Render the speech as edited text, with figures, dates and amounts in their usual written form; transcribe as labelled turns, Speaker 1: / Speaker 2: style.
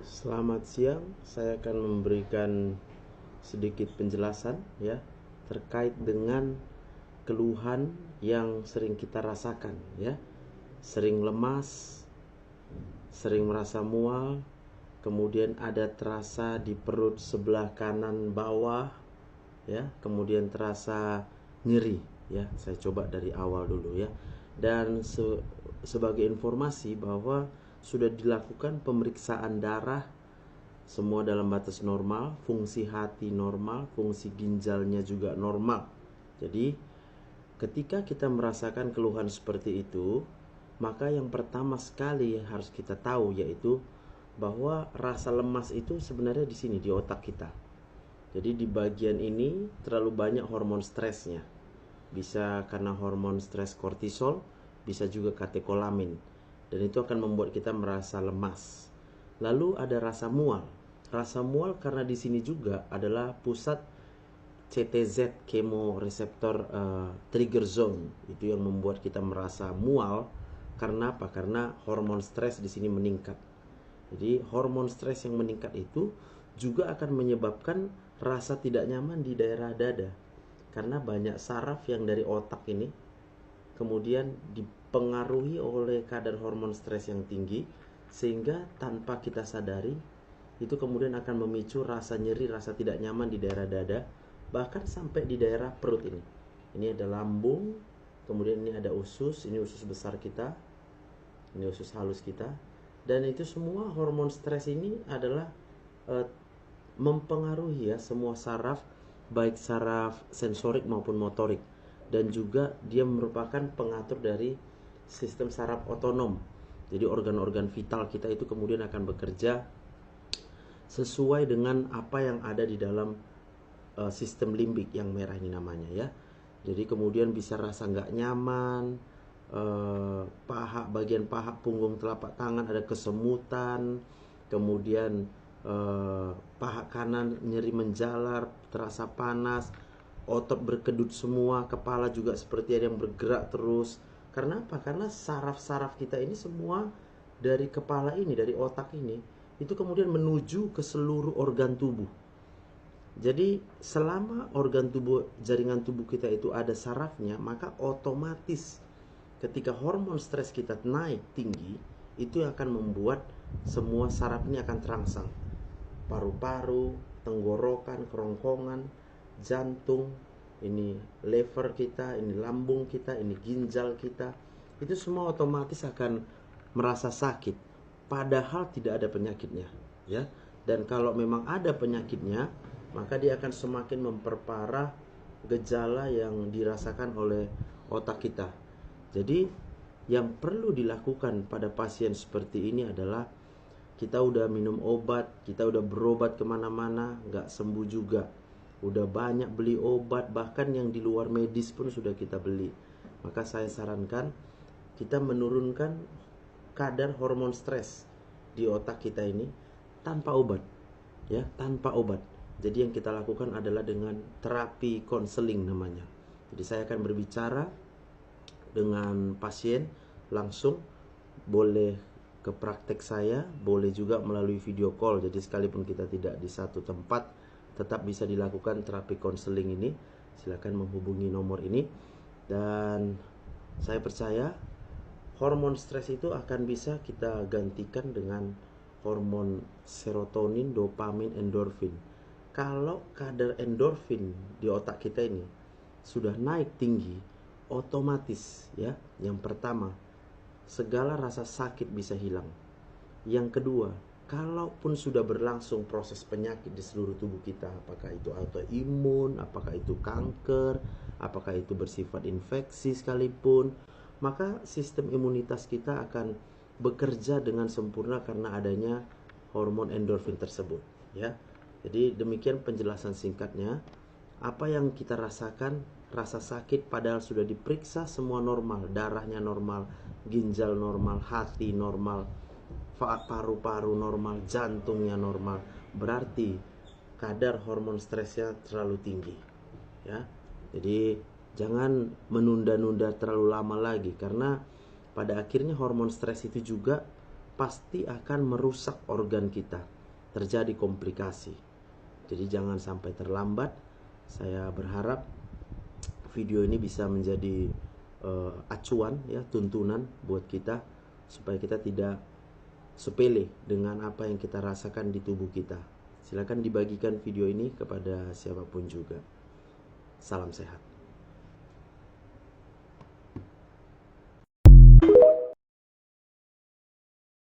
Speaker 1: Selamat siang, saya akan memberikan sedikit penjelasan ya terkait dengan keluhan yang sering kita rasakan ya. Sering lemas, sering merasa mual, kemudian ada terasa di perut sebelah kanan bawah ya, kemudian terasa nyeri ya. Saya coba dari awal dulu ya. Dan sebagai informasi bahwa sudah dilakukan pemeriksaan darah semua dalam batas normal, fungsi hati normal, fungsi ginjalnya juga normal. Jadi ketika kita merasakan keluhan seperti itu, maka yang pertama sekali yang harus kita tahu yaitu bahwa rasa lemas itu sebenarnya di sini, di otak kita. Jadi di bagian ini terlalu banyak hormon stresnya. Bisa karena hormon stres kortisol, bisa juga katekolamin. Dan itu akan membuat kita merasa lemas. Lalu ada rasa mual. Rasa mual karena di sini juga adalah pusat CTZ, chemoreceptor trigger zone. Itu yang membuat kita merasa mual. Karena apa? Karena hormon stres di sini meningkat. Jadi hormon stres yang meningkat itu juga akan menyebabkan rasa tidak nyaman di daerah dada. Karena banyak saraf yang dari otak ini kemudian dipengaruhi oleh kadar hormon stres yang tinggi, sehingga tanpa kita sadari itu kemudian akan memicu rasa nyeri, rasa tidak nyaman di daerah dada, bahkan sampai di daerah perut ini. Ini ada lambung, kemudian ini ada usus, ini usus besar kita, ini usus halus kita, dan itu semua hormon stres ini adalah mempengaruhi ya semua saraf, baik saraf sensorik maupun motorik, dan juga dia merupakan pengatur dari sistem saraf otonom. Jadi organ-organ vital kita itu kemudian akan bekerja sesuai dengan apa yang ada di dalam sistem limbik yang merah ini namanya ya. Jadi kemudian bisa rasa nggak nyaman, paha, bagian paha, punggung, telapak tangan ada kesemutan, kemudian paha kanan nyeri menjalar, terasa panas, otot berkedut semua, kepala juga seperti ada yang bergerak terus. Karena apa? Karena saraf-saraf kita ini semua dari kepala ini, dari otak ini, itu kemudian menuju ke seluruh organ tubuh. Jadi selama organ tubuh, jaringan tubuh kita itu ada sarafnya, maka otomatis ketika hormon stres kita naik tinggi, itu akan membuat semua saraf ini akan terangsang. Paru-paru, tenggorokan, kerongkongan, jantung, ini lever kita, ini lambung kita, ini ginjal kita, itu semua otomatis akan merasa sakit, padahal tidak ada penyakitnya ya. Dan kalau memang ada penyakitnya, maka dia akan semakin memperparah gejala yang dirasakan oleh otak kita. Jadi yang perlu dilakukan pada pasien seperti ini adalah kita udah minum obat, kita udah berobat kemana-mana, nggak sembuh juga. Udah banyak beli obat, bahkan yang di luar medis pun sudah kita beli. Maka saya sarankan kita menurunkan kadar hormon stres di otak kita ini tanpa obat, ya, tanpa obat. Jadi yang kita lakukan adalah dengan terapi konseling namanya. Jadi saya akan berbicara dengan pasien langsung, boleh ke praktek saya, boleh juga melalui video call. Jadi sekalipun kita tidak di satu tempat, tetap bisa dilakukan terapi konseling ini. Silakan menghubungi nomor ini. Dan saya percaya hormon stres itu akan bisa kita gantikan dengan hormon serotonin, dopamin, endorfin. Kalau kadar endorfin di otak kita ini sudah naik tinggi, otomatis ya, yang pertama, segala rasa sakit bisa hilang. Yang kedua, kalaupun sudah berlangsung proses penyakit di seluruh tubuh kita, apakah itu autoimun, apakah itu kanker, apakah itu bersifat infeksi sekalipun, maka sistem imunitas kita akan bekerja dengan sempurna karena adanya hormon endorfin tersebut ya. Jadi demikian penjelasan singkatnya. Apa yang kita rasakan, rasa sakit padahal sudah diperiksa semua normal, darahnya normal, ginjal normal, hati normal, paru-paru normal, jantungnya normal, berarti kadar hormon stresnya terlalu tinggi ya. Jadi jangan menunda-nunda terlalu lama lagi, karena pada akhirnya hormon stres itu juga pasti akan merusak organ kita, terjadi komplikasi. Jadi jangan sampai terlambat. Saya berharap video ini bisa menjadi acuan ya, tuntunan buat kita supaya kita tidak sepele dengan apa yang kita rasakan di tubuh kita. Silakan dibagikan video ini kepada siapapun juga. Salam sehat.